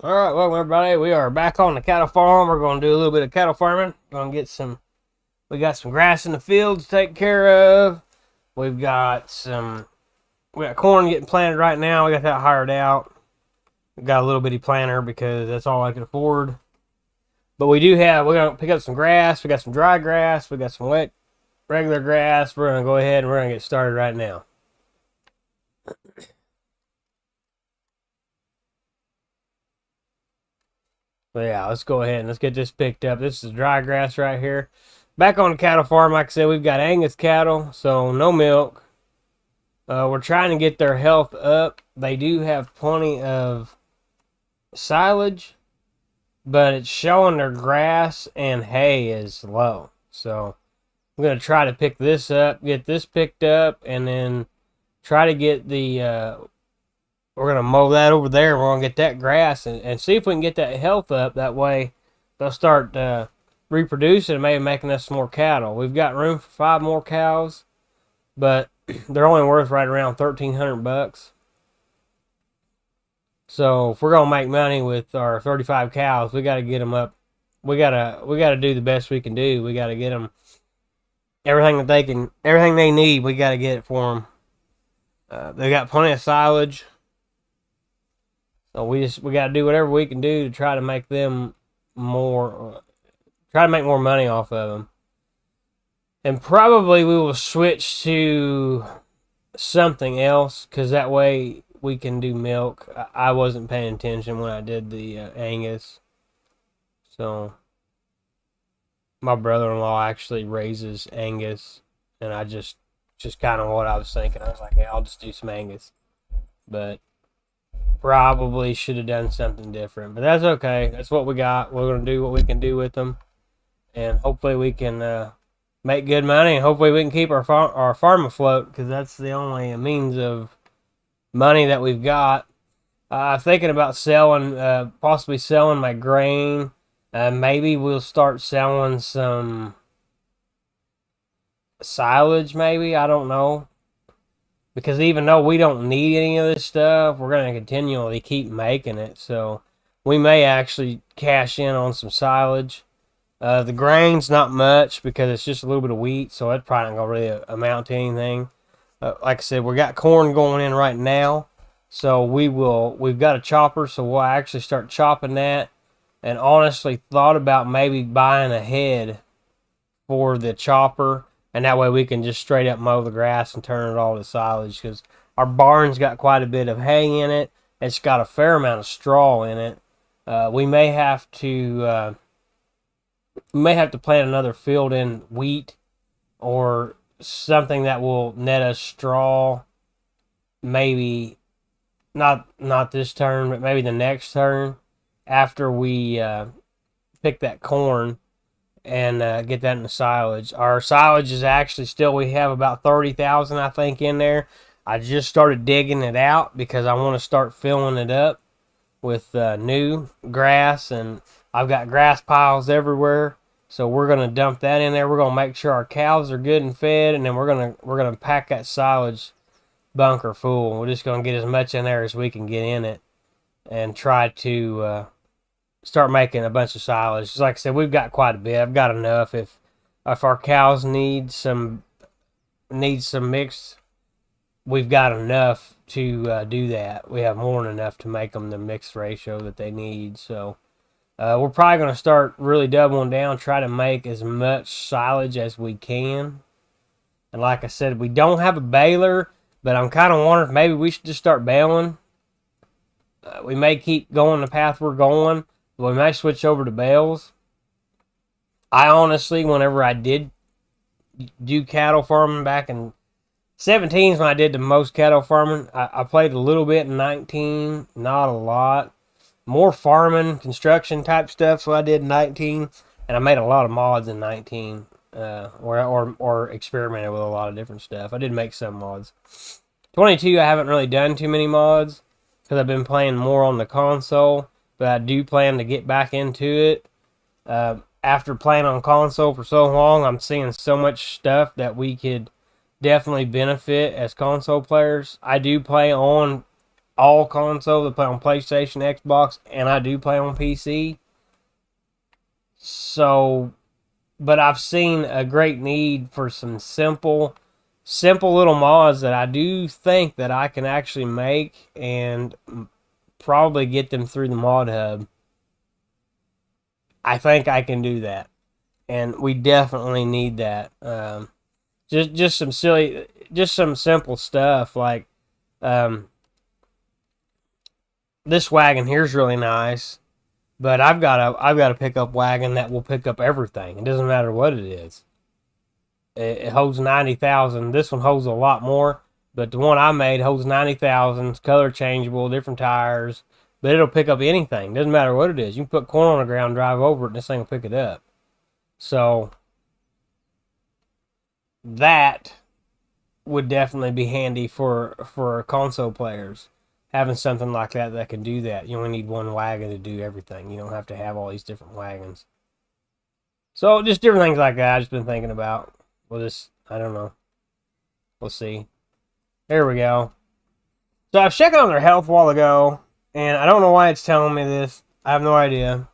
All right, welcome everybody. We are back on the cattle farm. We're going to do a little bit of cattle farming. Going to get some. We got some grass in the field to take care of. We've got some. We got corn getting planted right now. We got that hired out. We got a little bitty planter because that's all I can afford. But we do have. We're going to pick up some grass. We got some dry grass. We got some wet, regular grass. We're going to go ahead and we're going to get started right now. So yeah, let's go ahead and let's get this picked up. This is dry grass right here. Back on the cattle farm, like I said, we've got Angus cattle, so no milk. We're trying to get their health up. They do have plenty of silage, but it's showing their grass and hay is low. So I'm going to try to pick this up, get this picked up, and then try to get the we're going to mow that over there. We're going to get that grass and see if we can get that health up. That way they'll start reproducing and maybe making us some more cattle. We've got room for 5 more cows, but they're only worth right around $1,300. So if we're going to make money with our 35 cows, we got to get them up. We got to do the best we can do. We got to get them everything they need. We got to get it for them. They got plenty of silage. So we got to do whatever we can do to try to make them try to make more money off of them. And probably we will switch to something else because that way we can do milk. I wasn't paying attention when I did the Angus. So my brother-in-law actually raises Angus, and I just kind of what I was thinking. I was like, hey, I'll just do some Angus. But probably should have done something different, but that's okay. That's what we got. We're going to do what we can do with them, and hopefully we can make good money, and hopefully we can keep our farm afloat, because that's the only means of money that we've got. I'm thinking about selling, possibly selling my grain. Maybe we'll start selling some silage, maybe. I don't know. Because even though we don't need any of this stuff, we're going to continually keep making it. So we may actually cash in on some silage. The grain's not much because it's just a little bit of wheat, so it's probably not going to really amount to anything. Like I said, we got corn going in right now. So we've got a chopper, so we'll actually start chopping that. And honestly thought about maybe buying a head for the chopper. And that way we can just straight up mow the grass and turn it all to silage, because our barn's got quite a bit of hay in it. It's got a fair amount of straw in it. We may have to plant another field in wheat or something that will net us straw. Maybe not this turn, but maybe the next turn after we pick that corn and get that in the silage. Our silage is actually still, we have about 30,000 I think in there. I just started digging it out because I want to start filling it up with new grass, and I've got grass piles everywhere. So we're going to dump that in there. We're going to make sure our cows are good and fed, and then we're going to pack that silage bunker full. We're just going to get as much in there as we can get in it and try to start making a bunch of silage. Just like I said, we've got quite a bit. I've got enough. If our cows need some mix, we've got enough to do that. We have more than enough to make them the mixed ratio that they need. So we're probably going to start really doubling down, try to make as much silage as we can. And like I said, we don't have a baler, but I'm kind of wondering if maybe we should just start baling. We may keep going the path we're going. We may switch over to bales. I honestly, whenever I did do cattle farming back in 17 is when I did the most cattle farming. I played a little bit in 19, not a lot. More farming, construction type stuff, so I did in 19. And I made a lot of mods in 19, or experimented with a lot of different stuff. I did make some mods. 22, I haven't really done too many mods because I've been playing more on the console. But I do plan to get back into it. After playing on console for so long, I'm seeing so much stuff that we could definitely benefit as console players. I do play on all console. They play on PlayStation, Xbox, and I do play on PC. So, but I've seen a great need for some simple little mods that I do think that I can actually make and probably get them through the Mod Hub. I think I can do that, and we definitely need that. Just some some simple stuff like this wagon here's really nice, but I've got a pickup wagon that will pick up everything. It doesn't matter what it is. It holds 90,000. This one holds a lot more, but the one I made holds 90,000. It's color changeable, different tires, but it'll pick up anything. Doesn't matter what it is. You can put corn on the ground, drive over it, and this thing will pick it up. So that would definitely be handy for console players. Having something like that can do that. You only need one wagon to do everything. You don't have to have all these different wagons. So just different things like that I've just been thinking about. I don't know. We'll see. There we go. So I was checking on their health a while ago, and I don't know why it's telling me this. I have no idea.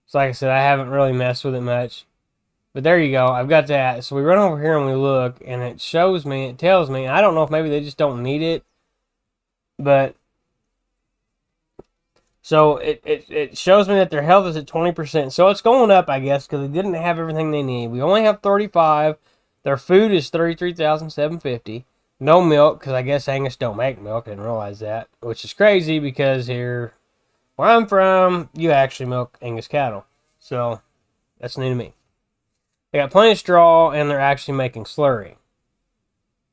So like I said, I haven't really messed with it much. But there you go. I've got that. So we run over here and we look, and it tells me, I don't know if maybe they just don't need it, but so it shows me that their health is at 20%. So it's going up, I guess, because they didn't have everything they need. We only have 35. Their food is 33,750. No milk, because I guess Angus don't make milk. I didn't realize that, which is crazy because here, where I'm from, you actually milk Angus cattle. So that's new to me. They got plenty of straw, and they're actually making slurry.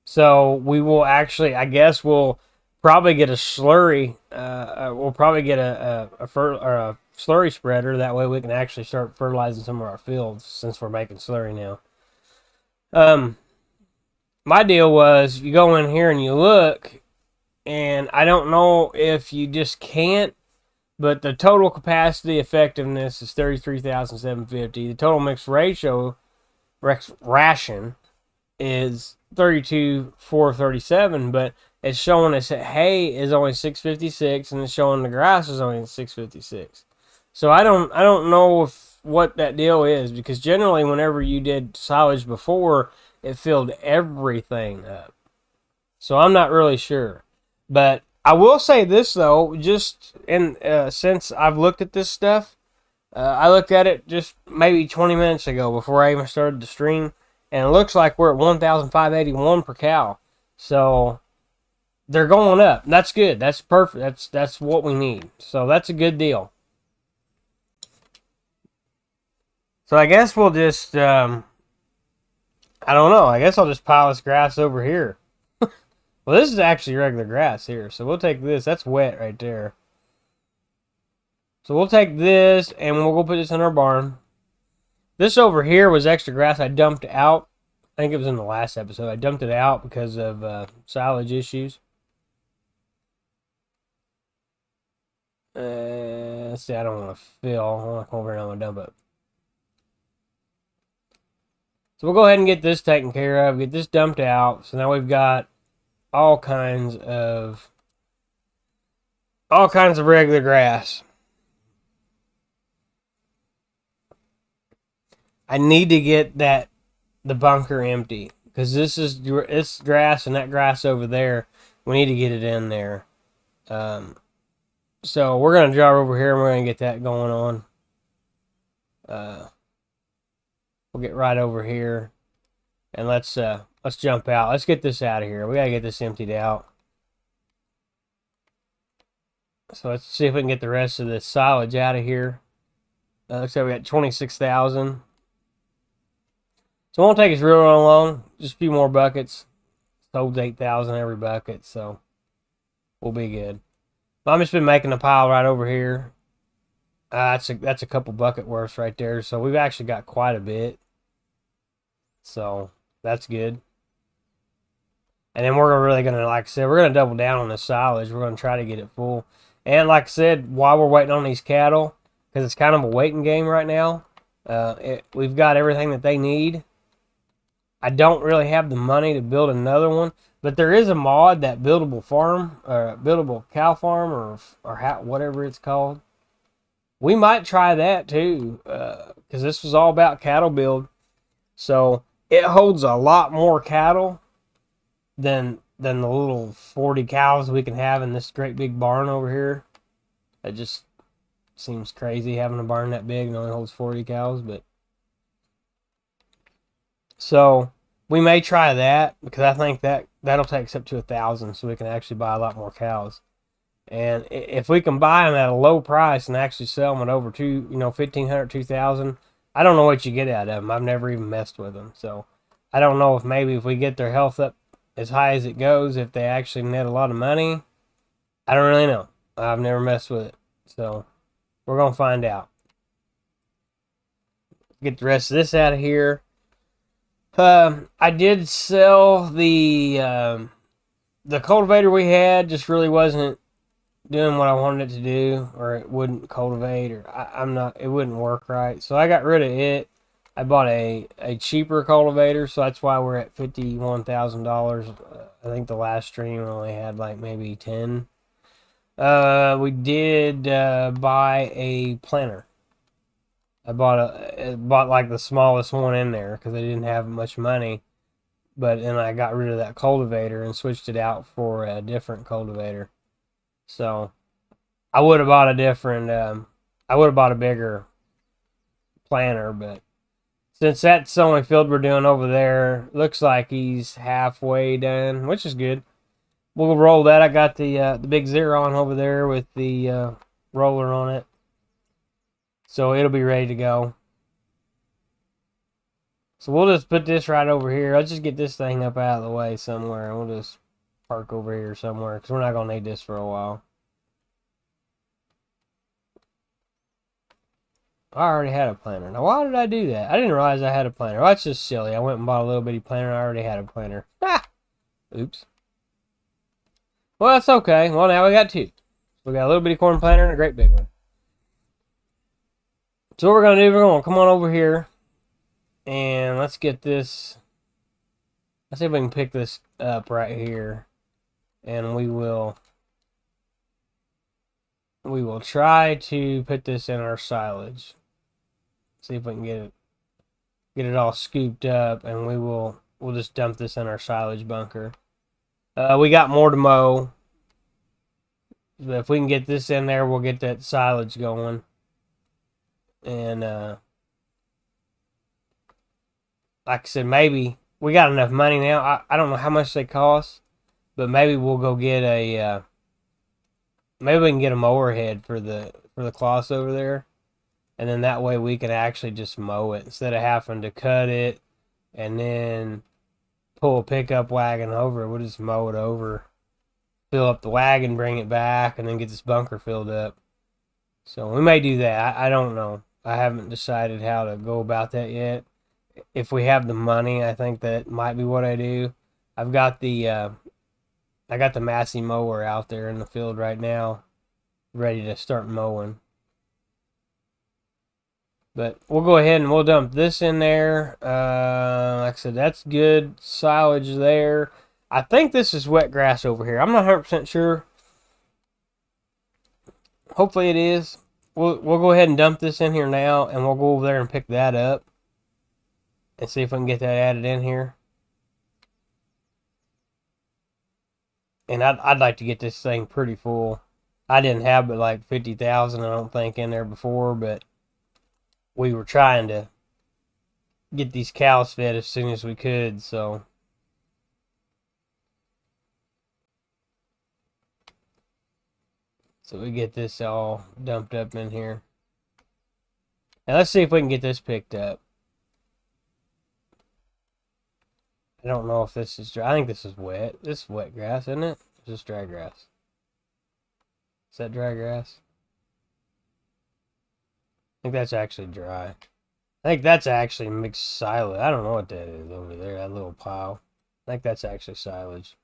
So we will actually, I guess we'll probably get a slurry. We'll probably get a slurry spreader. That way we can actually start fertilizing some of our fields since we're making slurry now. My deal was you go in here and you look, and I don't know if you just can't, but the total capacity effectiveness is 33,750. The total mixed ration is 32,437, but it's showing us that hay is only 656, and it's showing the grass is only 656. So I don't know what that deal is, because generally whenever you did silage before, it filled everything up. So I'm not really sure, but I will say this though, just since I've looked at this stuff. I looked at it just maybe 20 minutes ago before I even started the stream, and it looks like we're at 1,581 per cow. So they're going up. That's good. That's perfect. That's what we need. So that's a good deal. So I guess we'll just I don't know. I guess I'll just pile this grass over here. Well, this is actually regular grass here, so we'll take this. That's wet right there. So we'll take this, and we'll go put this in our barn. This over here was extra grass I dumped out. I think it was in the last episode. I dumped it out because of silage issues. Let's see, I don't want to fill. I want to come over here and I'm going to dump it. So we'll go ahead and get this taken care of, get this dumped out. So now we've got all kinds of regular grass. I need to get the bunker empty, because it's grass, and that grass over there, we need to get it in there. So we're gonna drive over here and we're gonna get that going on. We'll get right over here, and let's jump out. Let's get this out of here. We gotta get this emptied out. So let's see if we can get the rest of this silage out of here. Looks like we got 26,000. So it won't take us real long. Just a few more buckets. It holds 8,000 every bucket, so we'll be good. I've just been making a pile right over here. That's a couple bucket worths right there. So we've actually got quite a bit. So that's good. And then we're really gonna, like I said, we're gonna double down on this silage. We're gonna try to get it full. And like I said, while we're waiting on these cattle, because it's kind of a waiting game right now, we've got everything that they need. I don't really have the money to build another one, but But there is a mod, that buildable farm, buildable cow farm, or whatever it's called. We might try that too, because this was all about cattle build. So it holds a lot more cattle than the little 40 cows we can have in this great big barn over here. It just seems crazy having a barn that big and only holds 40 cows, but so we may try that, because I think that'll take us up to 1,000, so we can actually buy a lot more cows. And if we can buy them at a low price and actually sell them at over 1,500, 2,000, I don't know what you get out of them. I've never even messed with them, so I don't know if we get their health up as high as it goes, if they actually net a lot of money. I don't really know. I've never messed with it, so we're gonna find out. Get the rest of this out of here. I did sell the cultivator we had. Just really wasn't doing what I wanted it to do, or it wouldn't cultivate, or it wouldn't work right. So I got rid of it. I bought a cheaper cultivator, so that's why we're at $51,000. I think the last stream only had like maybe 10. We did buy a planter. I bought like the smallest one in there because I didn't have much money. But then I got rid of that cultivator and switched it out for a different cultivator. So I would have bought a bigger planter, but since that's the only field we're doing over there, looks like he's halfway done, which is good. We'll roll that. I got the big Xeron over there with the roller on it, so it'll be ready to go. So we'll just put this right over here. Let's just get this thing up out of the way somewhere, and we'll just park over here somewhere, because we're not going to need this for a while. I already had a planter. Now, why did I do that? I didn't realize I had a planter. Well, that's just silly. I went and bought a little bitty planter. I already had a planter. Ah! Oops. Well, that's okay. Well, now we got two. We got a little bitty corn planter and a great big one. So what we're going to do, we're going to come on over here, and let's get this. Let's see if we can pick this up right here, and we will try to put this in our silage. See if we can get it all scooped up, and we'll just dump this in our silage bunker. We got more to mow, but if we can get this in there, we'll get that silage going. And like I said, maybe we got enough money now. I don't know how much they cost, but maybe we'll go get maybe we can get a mower head for the cloths over there, and then that way we can actually just mow it instead of having to cut it and then pull a pickup wagon over. We'll just mow it over, fill up the wagon, bring it back, and then get this bunker filled up. So we may do that. I don't know. I haven't decided how to go about that yet. If we have the money, I think that might be what I do. I've got the Massey mower out there in the field right now, ready to start mowing. But we'll go ahead and we'll dump this in there. Like I said, that's good silage there. I think this is wet grass over here. I'm not 100% sure. Hopefully it is. We'll go ahead and dump this in here now, and we'll go over there and pick that up and see if we can get that added in here. And I'd like to get this thing pretty full. I didn't have but like 50,000, I don't think, in there before, but we were trying to get these cows fed as soon as we could, so we get this all dumped up in here. Now let's see if we can get this picked up. I don't know if this is dry. I think this is wet. This is wet grass, isn't it? Is this dry grass? Is that dry grass? I think that's actually dry. I think that's actually mixed silage. I don't know what that is over there, that little pile. I think that's actually silage.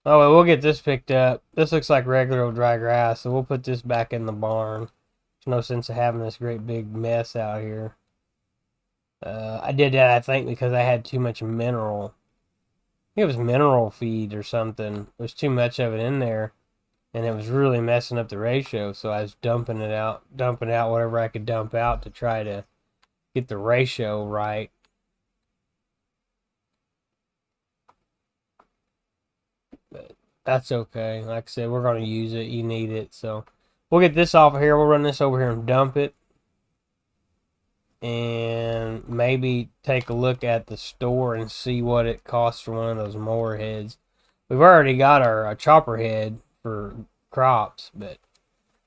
Oh, well, we'll get this picked up. This looks like regular old dry grass, so we'll put this back in the barn. There's no sense of having this great big mess out here. I did that, I think, because I had too much mineral it was mineral feed or something. There's too much of it in there, and it was really messing up the ratio. So I was dumping out whatever I could dump out to try to get the ratio right. But that's okay. Like I said, we're going to use it. You need it. So we'll get this off of here. We'll run this over here and dump it. And maybe take a look at the store and see what it costs for one of those mower heads. We've already got our chopper head for crops, but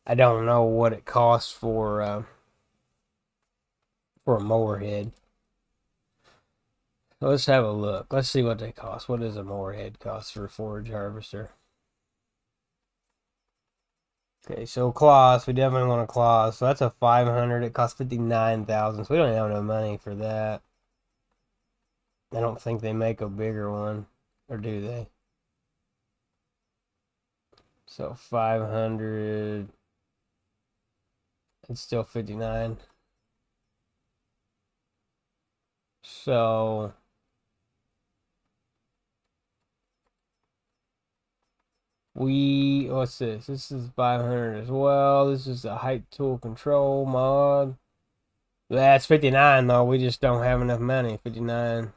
I don't know what it costs for a mower head. So let's have a look. Let's see what they cost. What does a mower head cost for a forage harvester? Okay, so cloths, we definitely want a cloth. So that's a 500. It costs 59,000. So we don't have no money for that. I don't think they make a bigger one, or do they? So 500. It's still 59. So what's this? This is 500 as well. This is a height tool control mod. That's 59 though. We just don't have enough money. 59.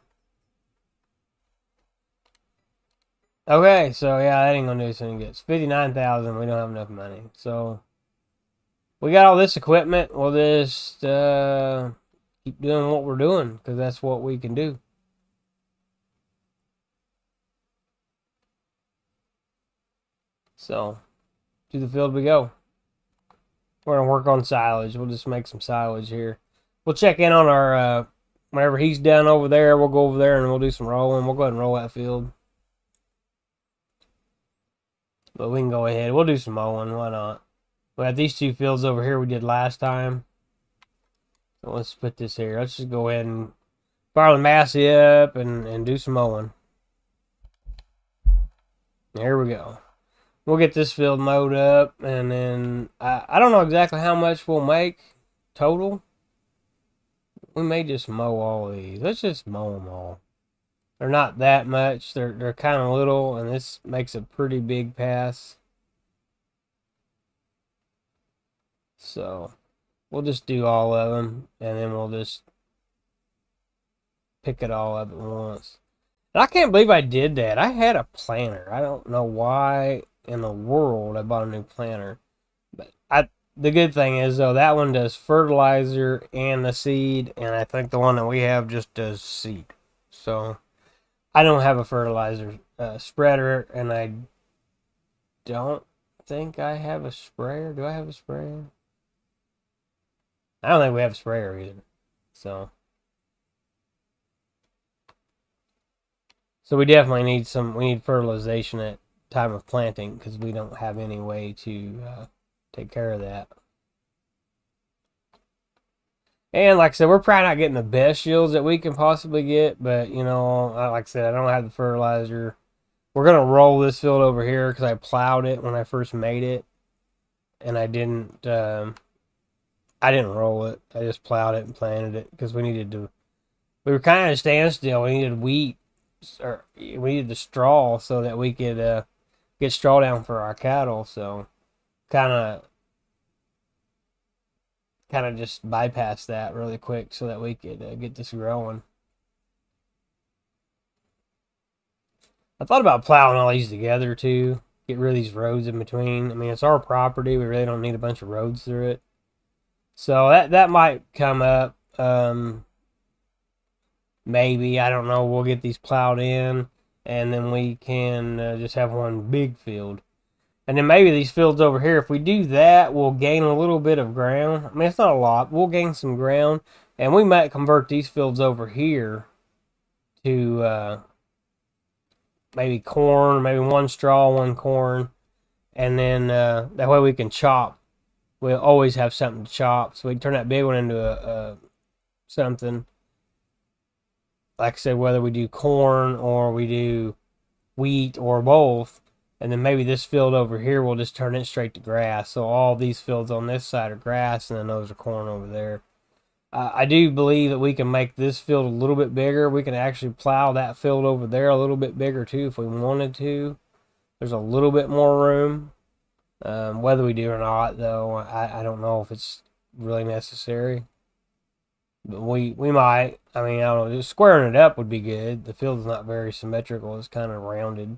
Okay, so yeah, that ain't gonna do us any good. It's 59,000. We don't have enough money. So we got all this equipment. We'll just keep doing what we're doing because that's what we can do. So, to the field we go. We're going to work on silage. We'll just make some silage here. We'll check in on our, whenever he's done over there, we'll go over there and we'll do some rolling. We'll go ahead and roll that field. But we can go ahead. We'll do some mowing. Why not? We have these two fields over here we did last time. So let's put this here. Let's just go ahead and fire the Massey up and do some mowing. There we go. We'll get this field mowed up, and then I don't know exactly how much we'll make total. We may just mow all of these. Let's just mow them all. They're not that much. They're kind of little, and this makes a pretty big pass. So we'll just do all of them, and then we'll just pick it all up at once. And I can't believe I did that. I had a planter. I don't know why in the world I bought a new planter. But the good thing is though, that one does fertilizer and the seed, and I think the one that we have just does seed. So I don't have a fertilizer spreader, and I don't think I have a sprayer. Do I have a sprayer? I don't think we have a sprayer either. So we definitely need we need fertilization at time of planting because we don't have any way to take care of that. And like I said, we're probably not getting the best yields that we can possibly get, but you know, like I said, I don't have the fertilizer. We're gonna roll this field over here because I plowed it when I first made it, and I didn't roll it. I just plowed it and planted it because we were kind of at a standstill. We needed wheat, or we needed the straw so that we could get straw down for our cattle. So kind of just bypass that really quick so that we could get this growing. I thought about plowing all these together too, get rid of these roads in between. I mean, it's our property. We really don't need a bunch of roads through it. So that might come up. Maybe, I don't know. We'll get these plowed in, and then we can just have one big field. And then maybe these fields over here, if we do that, we'll gain a little bit of ground. I mean, it's not a lot. We'll gain some ground, and we might convert these fields over here to maybe corn, maybe one straw, one corn, and then that way we can chop. We'll always have something to chop, so we can turn that big one into a something. Like I said, whether we do corn or we do wheat or both, and then maybe this field over here, we'll just turn it straight to grass. So all these fields on this side are grass, and then those are corn over there. I do believe that we can make this field a little bit bigger. We can actually plow that field over there a little bit bigger too if we wanted to. There's a little bit more room. Whether we do or not, though, I don't know if it's really necessary. But we might. I mean, I don't know. Just squaring it up would be good. The field's not very symmetrical. It's kind of rounded.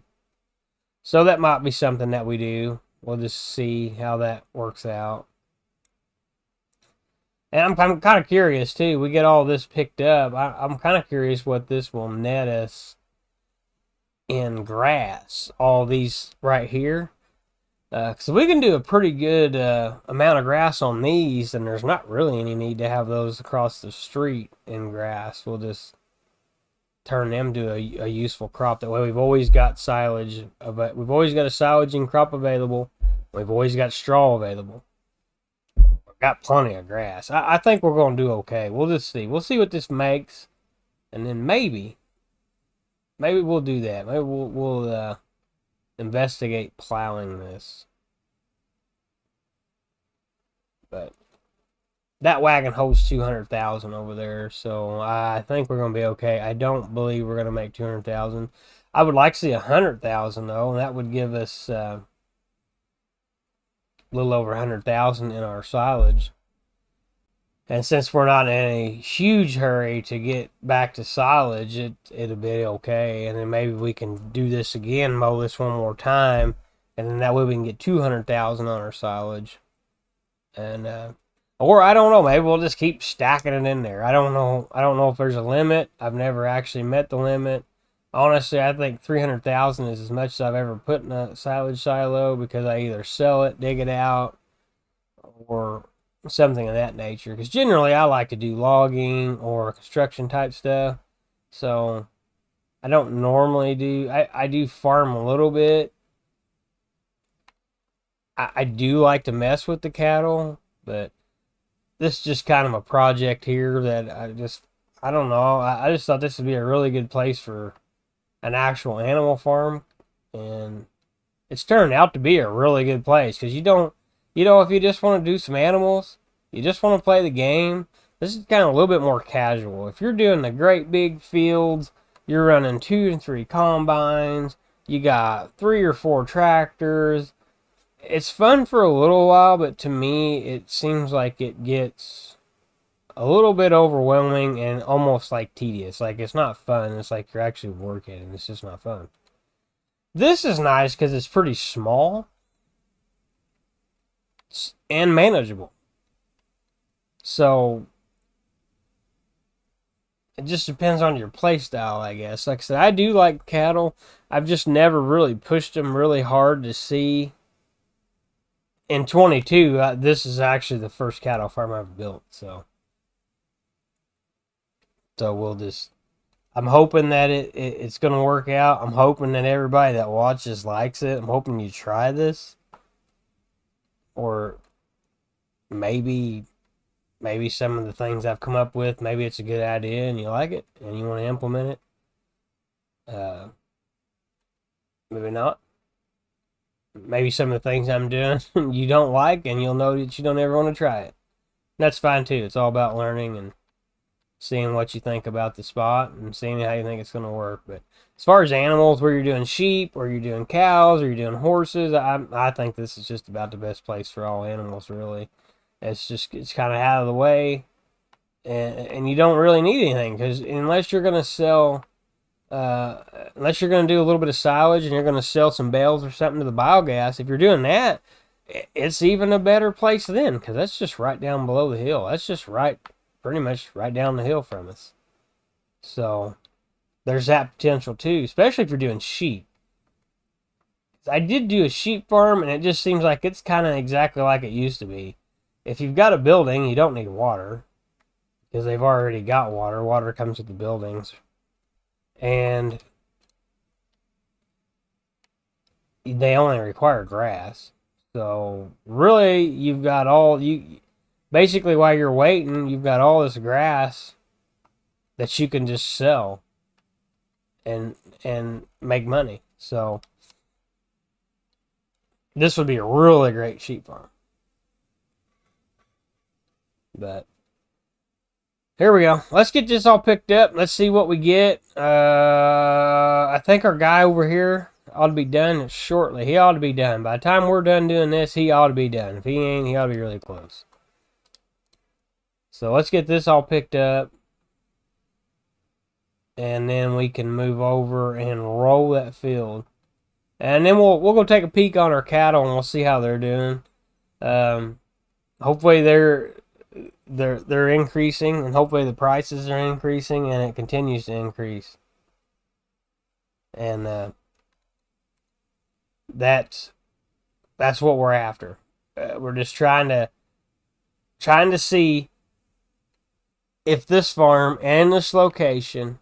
So that might be something that we do. We'll just see how that works out. And I'm kind of curious, too. We get all this picked up. I'm kind of curious what this will net us in grass. All these right here. Because we can do a pretty good amount of grass on these, and there's not really any need to have those across the street in grass. We'll just turn them to a useful crop. That way we've always got silage. We've always got a silaging crop available. We've always got straw available. We've got plenty of grass. I think we're going to do okay. We'll just see. We'll see what this makes, and then maybe we'll do that. Maybe we'll investigate plowing this. But that wagon holds 200,000 over there, so I think we're going to be okay. I don't believe we're going to make 200,000. I would like to see 100,000 though, and that would give us a little over 100,000 in our silage. And since we're not in a huge hurry to get back to silage, it'll be okay. And then maybe we can do this again, mow this one more time, and then that way we can get 200,000 on our silage. And or I don't know, maybe we'll just keep stacking it in there. I don't know if there's a limit. I've never actually met the limit. Honestly, I think 300,000 is as much as I've ever put in a silage silo, because I either sell it, dig it out, or something of that nature. Because generally I like to do logging or construction type stuff. So I don't normally do, I do farm a little bit. I do like to mess with the cattle, but this is just kind of a project here that I don't know. I just thought this would be a really good place for an actual animal farm. And it's turned out to be a really good place, because if you just want to do some animals, you just want to play the game, this is kind of a little bit more casual. If you're doing the great big fields, you're running 2 and 3 combines, you got 3 or 4 tractors. It's fun for a little while, but to me, it seems like it gets a little bit overwhelming and almost like tedious. Like, it's not fun. It's like you're actually working, and it's just not fun. This is nice because it's pretty small and manageable. So it just depends on your play style, I guess. Like I said, I do like cattle. I've just never really pushed them really hard to see. In 22, this is actually the first cattle farm I've built. So we'll just, I'm hoping that it's going to work out. I'm hoping that everybody that watches likes it. I'm hoping you try this. Or maybe some of the things I've come up with, maybe it's a good idea and you like it and you want to implement it. Maybe not. Maybe some of the things I'm doing you don't like, and you'll know that you don't ever want to try it. That's fine too. It's all about learning and seeing what you think about the spot and seeing how you think it's going to work. But as far as animals, where you're doing sheep or you're doing cows or you're doing horses, I think this is just about the best place for all animals, really. It's kind of out of the way, and you don't really need anything, because unless you're going to sell, unless you're going to do a little bit of silage and you're going to sell some bales or something to the biogas, if you're doing that, it's even a better place then, because that's just right down below the hill. That's just pretty much right down the hill from us. So there's that potential too, especially if you're doing sheep. I did do a sheep farm, and it just seems like it's kind of exactly like it used to be. If you've got a building, you don't need water, because they've already got water. Water comes with the buildings. And they only require grass. So really, you've got basically while you're waiting, you've got all this grass that you can just sell and make money. So this would be a really great sheep farm. But Here we go. Let's get this all picked up. Let's see what we get. I think our guy over here ought to be done shortly. He ought to be done. By the time we're done doing this, he ought to be done. If he ain't, he ought to be really close. So let's get this all picked up. And then we can move over and roll that field. And then we'll go take a peek on our cattle and we'll see how they're doing. Hopefully they're increasing, and hopefully the prices are increasing, and it continues to increase. And that's what we're after. We're just trying to see if this farm and this location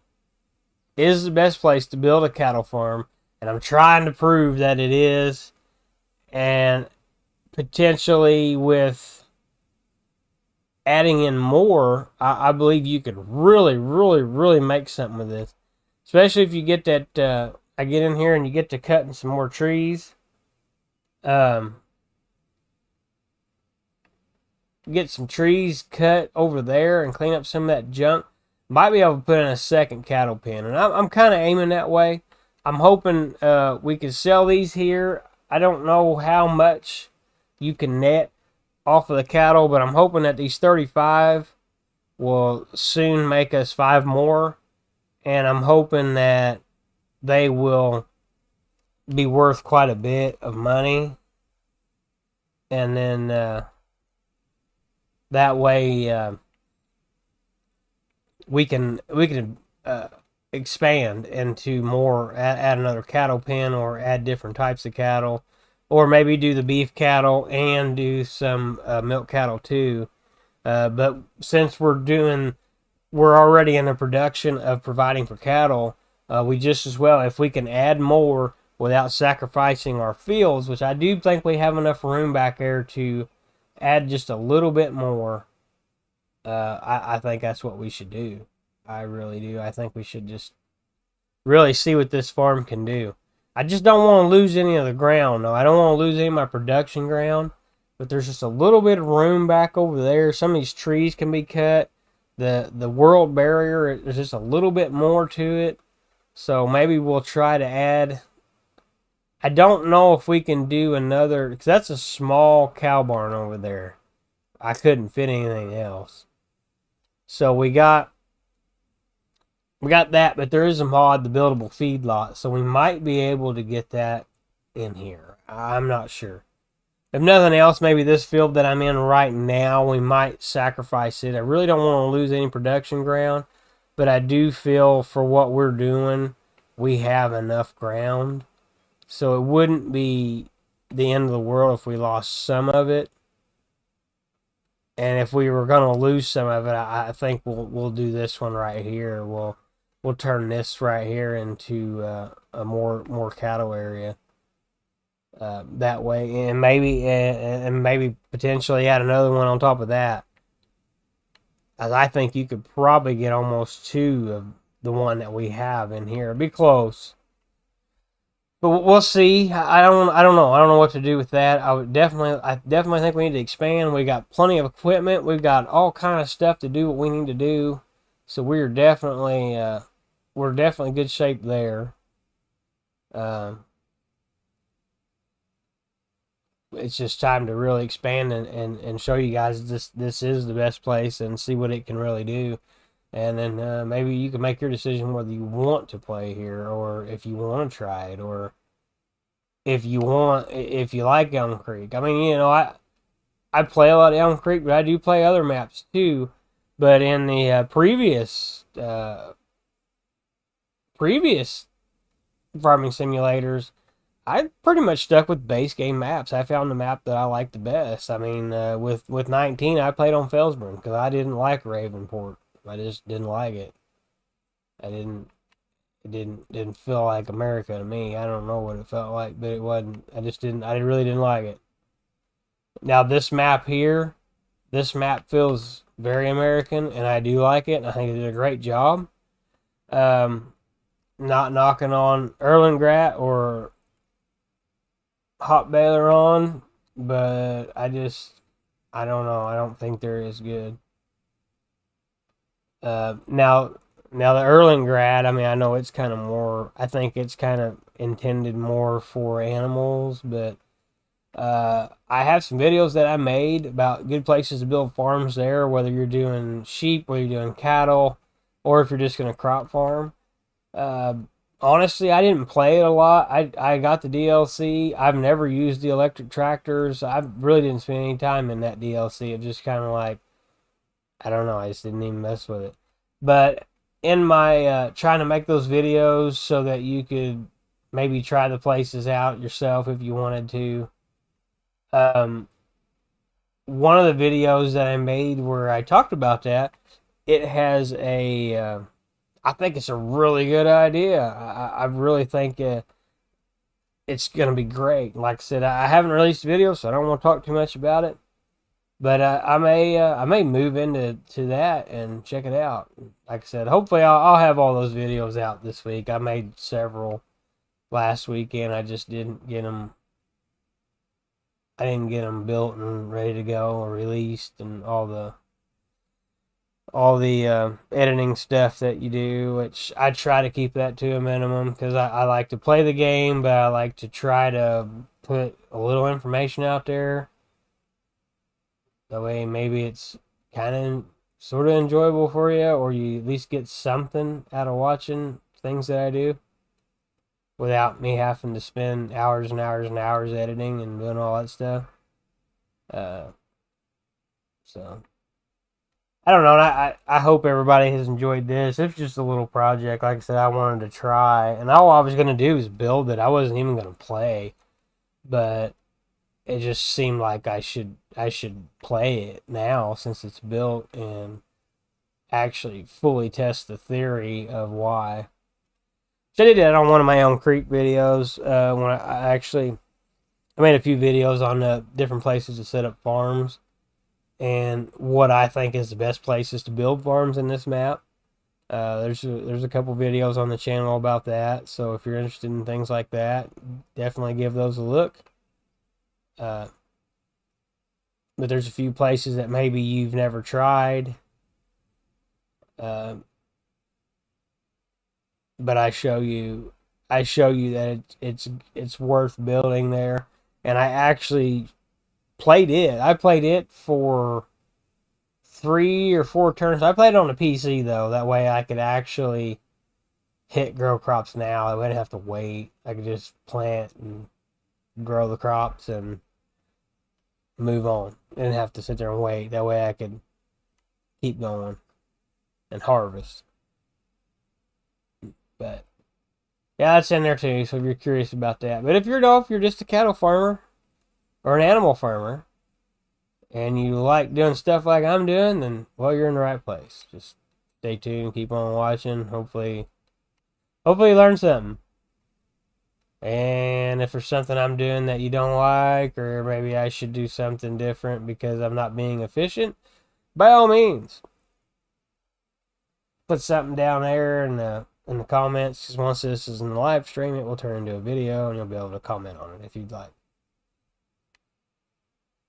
is the best place to build a cattle farm, and I'm trying to prove that it is, and potentially with adding in more, I believe you could really, really, really make something with this. Especially if you get that, I get in here and you get to cutting some more trees. Get some trees cut over there and clean up some of that junk. Might be able to put in a second cattle pen. And I'm kind of aiming that way. I'm hoping we can sell these here. I don't know how much you can net off of the cattle, but I'm hoping that these 35 will soon make us 5 more, and I'm hoping that they will be worth quite a bit of money, and then that way we can expand into more, add another cattle pen, or add different types of cattle. Or maybe do the beef cattle and do some milk cattle too. But since we're already in the production of providing for cattle, we just as well, if we can add more without sacrificing our fields, which I do think we have enough room back there to add just a little bit more, I think that's what we should do. I really do. I think we should just really see what this farm can do. I just don't want to lose any of the ground, though. I don't want to lose any of my production ground. But there's just a little bit of room back over there. Some of these trees can be cut. The world barrier, there's just a little bit more to it. So maybe we'll try to add. I don't know if we can do another, because that's a small cow barn over there. I couldn't fit anything else. So we got that, but there is a mod, the buildable feedlot, so we might be able to get that in here. I'm not sure. If nothing else, maybe this field that I'm in right now, we might sacrifice it. I really don't want to lose any production ground, but I do feel for what we're doing, we have enough ground. So it wouldn't be the end of the world if we lost some of it. And if we were going to lose some of it, I think we'll do this one right here. We'll turn this right here into a more cattle area that way, and maybe potentially add another one on top of that. As I think you could probably get almost 2 of the one that we have in here. It'd be close, but we'll see. I don't know. I don't know what to do with that. I definitely think we need to expand. We got plenty of equipment. We've got all kind of stuff to do what we need to do. So we're definitely in good shape there. It's just time to really expand and show you guys this is the best place and see what it can really do. And then maybe you can make your decision whether you want to play here, or if you want to try it, or if you like Elm Creek. I mean, I play a lot of Elm Creek, but I do play other maps too. But in the previous farming simulators, I pretty much stuck with base game maps. I found the map that I liked the best. I mean, with 19, I played on Felsburn because I didn't like Ravenport. I just didn't like it. It didn't feel like America to me. I don't know what it felt like, but it wasn't. I really didn't like it. Now this map here, this map feels very American, and I do like it. I think it did a great job. Not knocking on Erlengrat or Hot Baylor on, but I don't know. I don't think they're as good. Now the Erlengrad, I mean, I know it's kind of more, I think it's kind of intended more for animals, but I have some videos that I made about good places to build farms there, whether you're doing sheep, whether you're doing cattle, or if you're just going to crop farm. Uh, Honestly, I didn't play it a lot. I got the DLC. I've never used the electric tractors. I really didn't spend any time in that DLC. It just kind of like, I don't know, I just didn't even mess with it. But in my trying to make those videos so that you could maybe try the places out yourself if you wanted to. Um, One of the videos that I made where I talked about that, it has a, I think it's a really good idea. I really think it's going to be great. Like I said, I haven't released a video, so I don't want to talk too much about it. But I may move into that and check it out. Like I said, hopefully I'll have all those videos out this week. I made several last weekend. I just didn't get them. I didn't get them built and ready to go or released and all the editing stuff that you do, which I try to keep that to a minimum because I like to play the game, but I like to try to put a little information out there. That way, maybe it's kind of sort of enjoyable for you, or you at least get something out of watching things that I do without me having to spend hours and hours and hours editing and doing all that stuff. Uh, so I don't know. I hope everybody has enjoyed this. It's just a little project. Like I said, I wanted to try, and all I was gonna do is build it. I wasn't even gonna play, but it just seemed like I should play it now since it's built and actually fully test the theory of why. So I did that on one of my own Creek videos. When I made a few videos on different places to set up farms and what I think is the best places to build farms in this map. There's a couple videos on the channel about that. So if you're interested in things like that, definitely give those a look. But there's a few places that maybe you've never tried. But I show you that it's worth building there. And I actually played it. I played it for 3 or 4 turns. I played it on the PC though. That way I could actually hit grow crops now. I wouldn't have to wait. I could just plant and grow the crops and move on. I didn't have to sit there and wait. That way I could keep going and harvest. But yeah, that's in there too. So if you're curious about that, but if you're just a cattle farmer or an animal farmer, and you like doing stuff like I'm doing, then well, you're in the right place. Just stay tuned, keep on watching. Hopefully you learn something. And if there's something I'm doing that you don't like, or maybe I should do something different because I'm not being efficient, by all means, put something down there in the comments. Because once this is in the live stream, it will turn into a video, and you'll be able to comment on it if you'd like.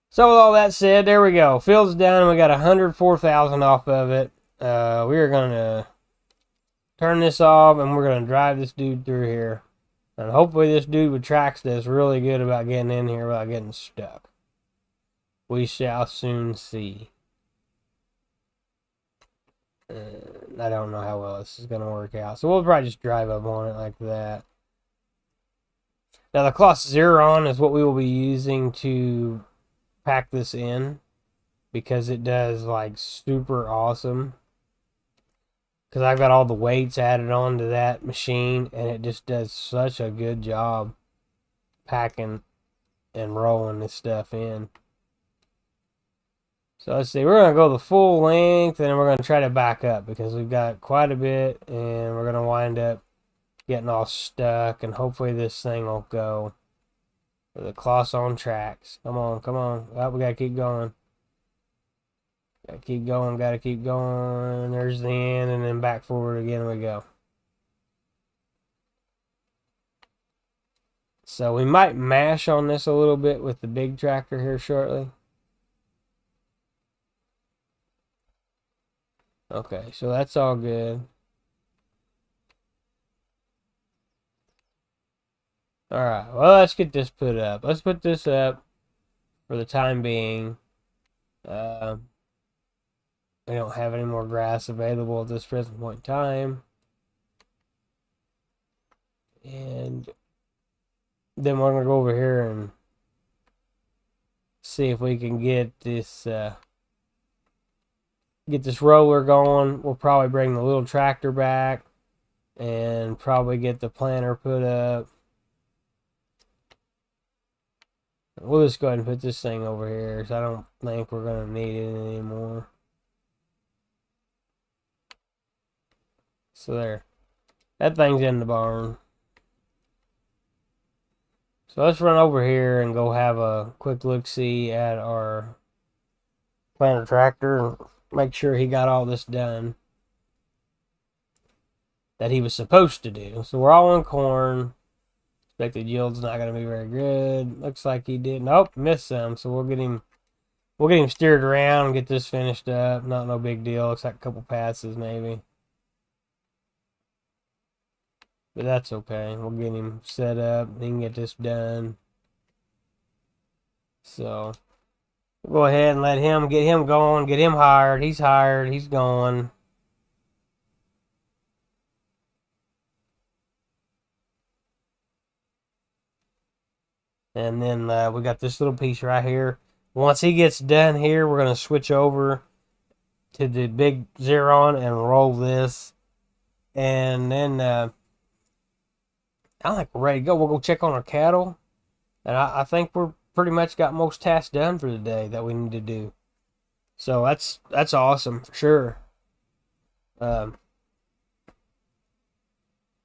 So with all that said, there we go. Field's done, and we got 104,000 off of it. We are going to turn this off, and we're going to drive this dude through here. And hopefully this dude with tracks does really good about getting in here without getting stuck. We shall soon see. I don't know how well this is going to work out. So we'll probably just drive up on it like that. Now the Kloss Zeron is what we will be using to pack this in, because it does like super awesome. Because I've got all the weights added onto that machine, and it just does such a good job packing and rolling this stuff in. So let's see, we're going to go the full length, and then we're going to try to back up because we've got quite a bit, and we're going to wind up getting all stuck, and hopefully this thing will go. The Kloss on tracks. Come on, come on. Oh, we got to keep going. Gotta keep going, gotta keep going. There's the end, and then back forward again we go. So we might mash on this a little bit with the big tractor here shortly. Okay, so that's all good. Alright, well, let's get this put up. Let's put this up for the time being. Uh, we don't have any more grass available at this present point in time. And then we're going to go over here and see if we can get this roller going. We'll probably bring the little tractor back and probably get the planter put up. We'll just go ahead and put this thing over here because I don't think we're going to need it anymore. So there. That thing's in the barn. So let's run over here and go have a quick look-see at our planter tractor and make sure he got all this done that he was supposed to do. So we're all in corn. Expected yield's not going to be very good. Looks like he did. Nope, missed some. So we'll get him steered around and get this finished up. Not no big deal. Looks like a couple passes maybe. But that's okay. We'll get him set up. He can get this done. So we'll go ahead and get him going. Get him hired. He's hired. He's going. And then we got this little piece right here. Once he gets done here, we're going to switch over to the big Xeron and roll this. And then I think we're ready to go. We'll go check on our cattle. And I think we're pretty much got most tasks done for the day that we need to do. So that's awesome for sure.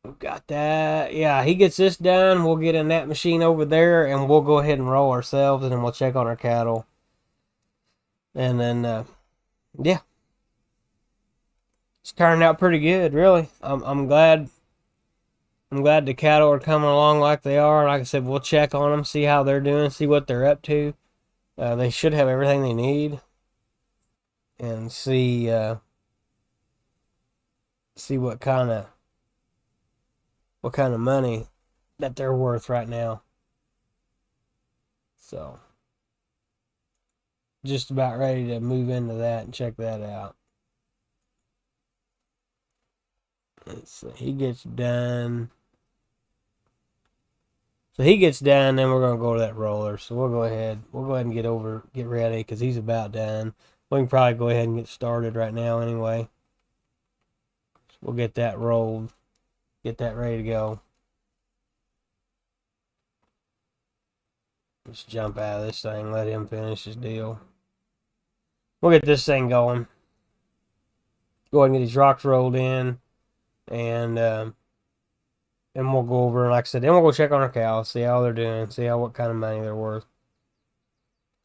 We've got that. Yeah, he gets this done. We'll get in that machine over there and we'll go ahead and roll ourselves and then we'll check on our cattle. And then, yeah. It's turning out pretty good, really. I'm glad the cattle are coming along like they are. Like I said, we'll check on them, see how they're doing, see what they're up to. They should have everything they need. And see what kind of money that they're worth right now. So just about ready to move into that and check that out. Let's see, he gets done. So he gets done, then we're gonna go to that roller. So we'll go ahead and get ready because he's about done. We can probably go ahead and get started right now anyway. So we'll get that rolled, get that ready to go. Just jump out of this thing, let him finish his deal. We'll get this thing going. Go ahead and get these rocks rolled in, and we'll go over, and like I said, then we'll go check on our cows, see how they're doing, see what kind of money they're worth.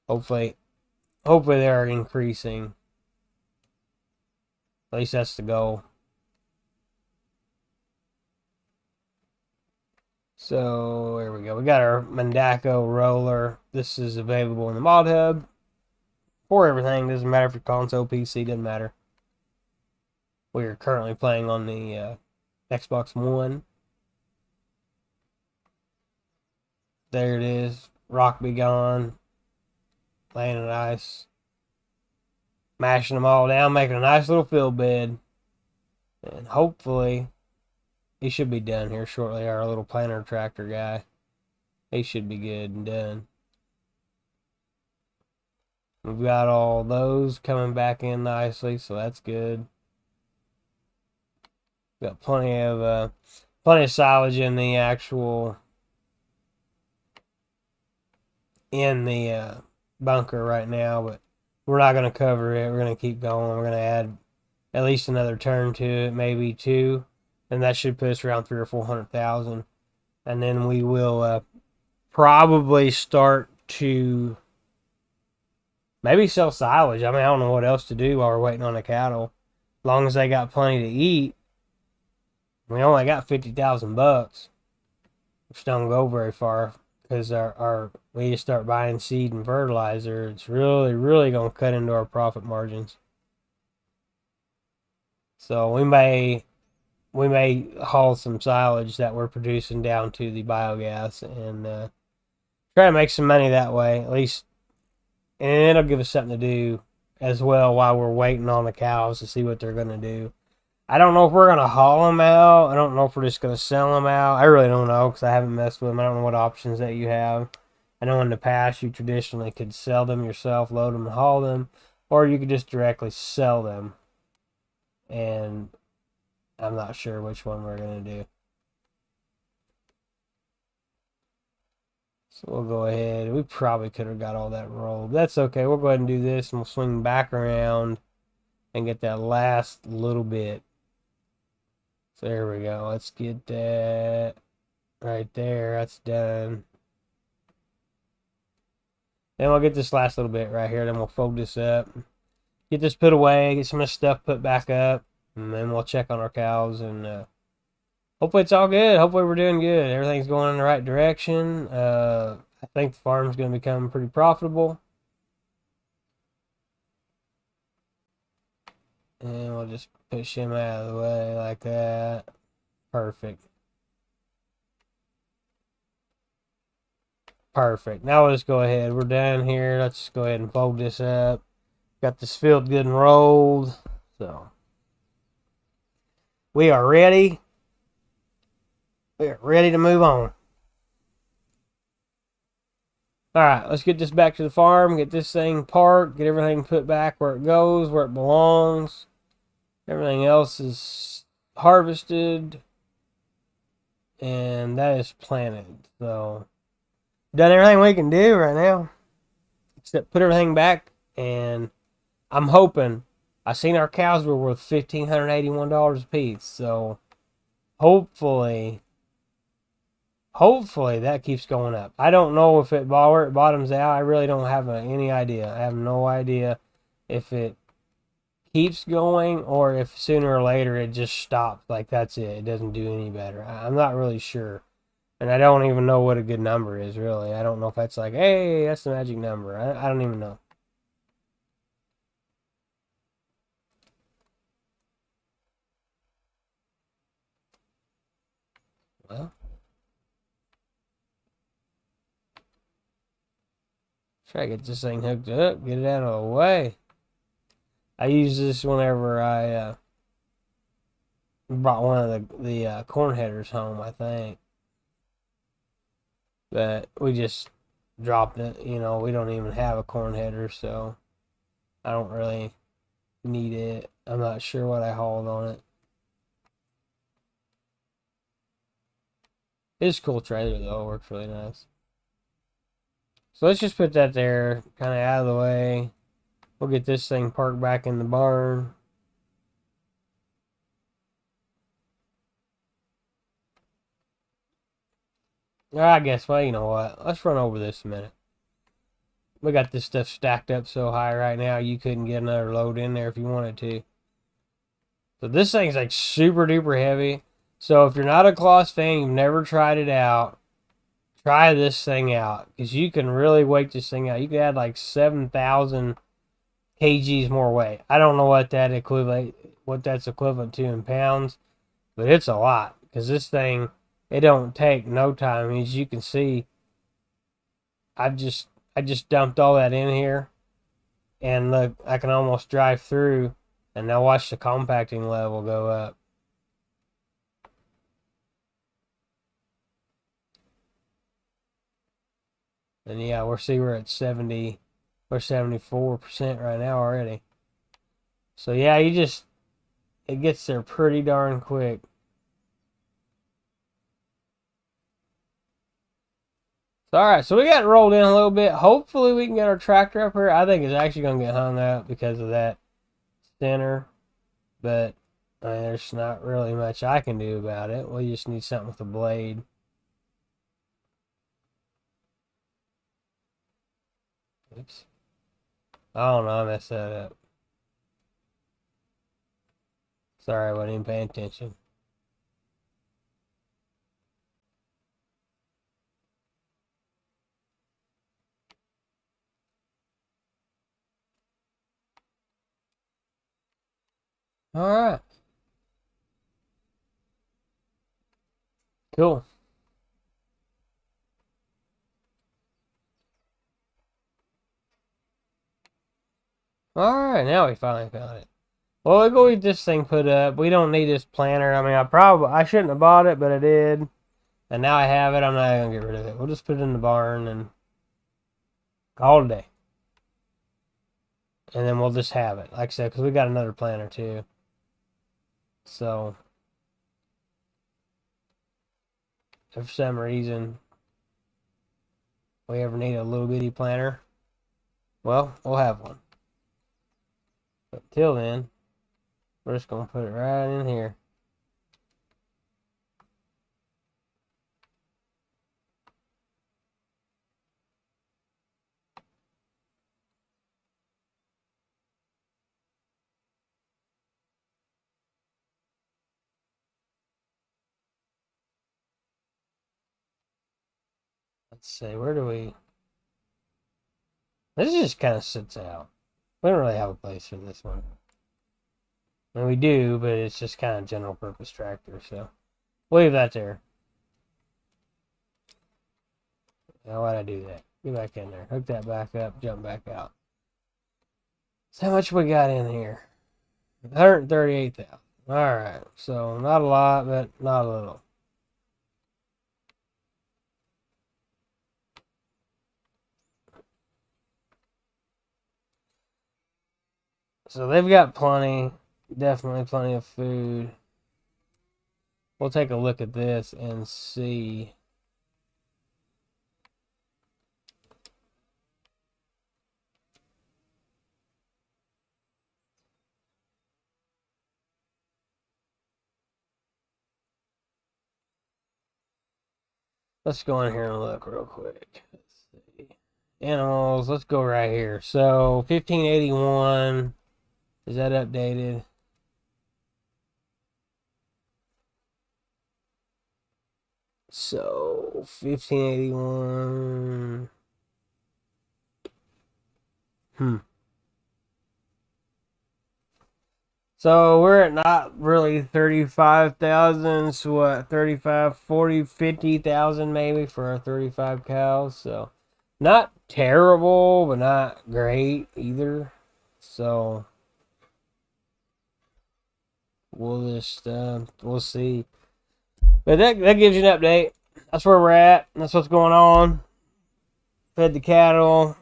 Hopefully they are increasing. At least that's the goal. So there we go. We got our Mendaco roller. This is available in the mod hub for everything. Doesn't matter if you're console, PC, doesn't matter. We are currently playing on the Xbox One. There it is. Rock be gone. Laying it nice. Mashing them all down, making a nice little fill bed. And hopefully he should be done here shortly, our little planter tractor guy. He should be good and done. We've got all those coming back in nicely, so that's good. Got plenty of silage in the actual bunker right now, but we're not going to cover it. We're going to keep going. We're going to add at least another turn to it, maybe two, and that should put us around 300,000 or 400,000. And then we will probably start to maybe sell silage. I mean, I don't know what else to do while we're waiting on the cattle. As long as they got plenty to eat. We only got $50,000, which don't go very far because we need to start buying seed and fertilizer. It's really, really going to cut into our profit margins. So we may haul some silage that we're producing down to the biogas and try to make some money that way, at least, and it'll give us something to do as well while we're waiting on the cows to see what they're gonna do. I don't know if we're gonna haul them out. I don't know if we're just gonna sell them out. I really don't know because I haven't messed with them. I don't know what options that you have. I know in the past you traditionally could sell them yourself, load them and haul them, or you could just directly sell them. And I'm not sure which one we're gonna do. So we'll go ahead. We probably could have got all that rolled. That's okay. We'll go ahead and do this, and we'll swing back around and get that last little bit. So there we go. Let's get that right there. That's done. Then we'll get this last little bit right here. Then we'll fold this up. Get this put away. Get some of this stuff put back up. And then we'll check on our cows. And hopefully it's all good. Hopefully we're doing good. Everything's going in the right direction. I think the farm's going to become pretty profitable. And we'll just push him out of the way like that. Perfect. Perfect. Now let's go ahead. We're done here. Let's go ahead and fold this up. Got this field good and rolled. So we are ready. We are ready to move on. Alright, let's get this back to the farm. Get this thing parked. Get everything put back where it goes, where it belongs. Everything else is harvested. And that is planted. So done everything we can do right now. Except put everything back. And I'm hoping. I seen our cows were worth $1,581 a piece. So hopefully that keeps going up. I don't know if where it bottoms out. I really don't have any idea. I have no idea if it keeps going or if sooner or later it just stops. Like that's it. It doesn't do any better. I'm not really sure. And I don't even know what a good number is, really. I don't know if that's like, hey, that's the magic number. I don't even know. Well, try to get this thing hooked up, get it out of the way. I use this whenever I brought one of the corn headers home, I think. But we just dropped it. You know, we don't even have a corn header, so I don't really need it. I'm not sure what I hauled on it. It's a cool trailer though. It works really nice. So let's just put that there, kind of out of the way. We'll get this thing parked back in the barn. I guess, well, you know what? Let's run over this a minute. We got this stuff stacked up so high right now, you couldn't get another load in there if you wanted to. So this thing's like super duper heavy. So if you're not a Claas fan, you've never tried it out, try this thing out. Because you can really weight this thing out. You can add like 7,000 kgs more weight. I don't know what that's equivalent to in pounds, but it's a lot. Because this thing, it don't take no time. As you can see, I just dumped all that in here. And look, I can almost drive through. And now watch the compacting level go up. And yeah, we're at 70, we're 74% right now already. So yeah, it gets there pretty darn quick. So, all right, so we got it rolled in a little bit. Hopefully we can get our tractor up here. I think it's actually going to get hung up because of that center. But there's not really much I can do about it. We just need something with a blade. Oops. Oh no, I messed that up. Sorry, I wasn't even paying attention. All right. Cool. Alright, now we finally found it. Well, we'll go get this thing put up. We don't need this planter. I mean, I shouldn't have bought it, but I did. And now I have it. I'm not going to get rid of it. We'll just put it in the barn and call it a day. And then we'll just have it. Like I said, because we got another planter too. So, if for some reason we ever need a little bitty planter, well, we'll have one. But till then, we're just going to put it right in here. Let's see, where do we... This just kind of sits out. We don't really have a place for this one. I mean, we do, but it's just kind of general purpose tractor, so we'll leave that there. Now, why'd I do that? Get back in there. Hook that back up, jump back out. So how much we got in here? 138,000. Alright, so not a lot, but not a little. So they've got plenty, definitely plenty of food. We'll take a look at this and see. Let's go in here and look real quick. Let's see. Animals, let's go right here. So 1581, is that updated? So 1581. So we're at not really 35,000, so what, 35, 40, 50,000 maybe for our 35 cows. So not terrible, but not great either. So we'll just, we'll see. But that gives you an update. That's where we're at. That's what's going on. Fed the cattle.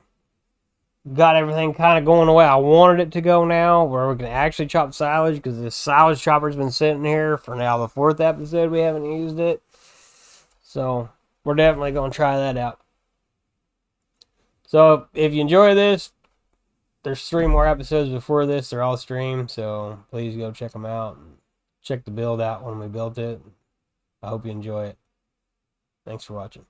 Got everything kind of going the way I wanted it to go now, where we can actually chop silage, because the silage chopper's been sitting here for now the 4th episode. We haven't used it. So we're definitely going to try that out. So if you enjoy this, there's 3 more episodes before this. They're all streamed, so please go check them out. And check the build out when we built it. I hope you enjoy it. Thanks for watching.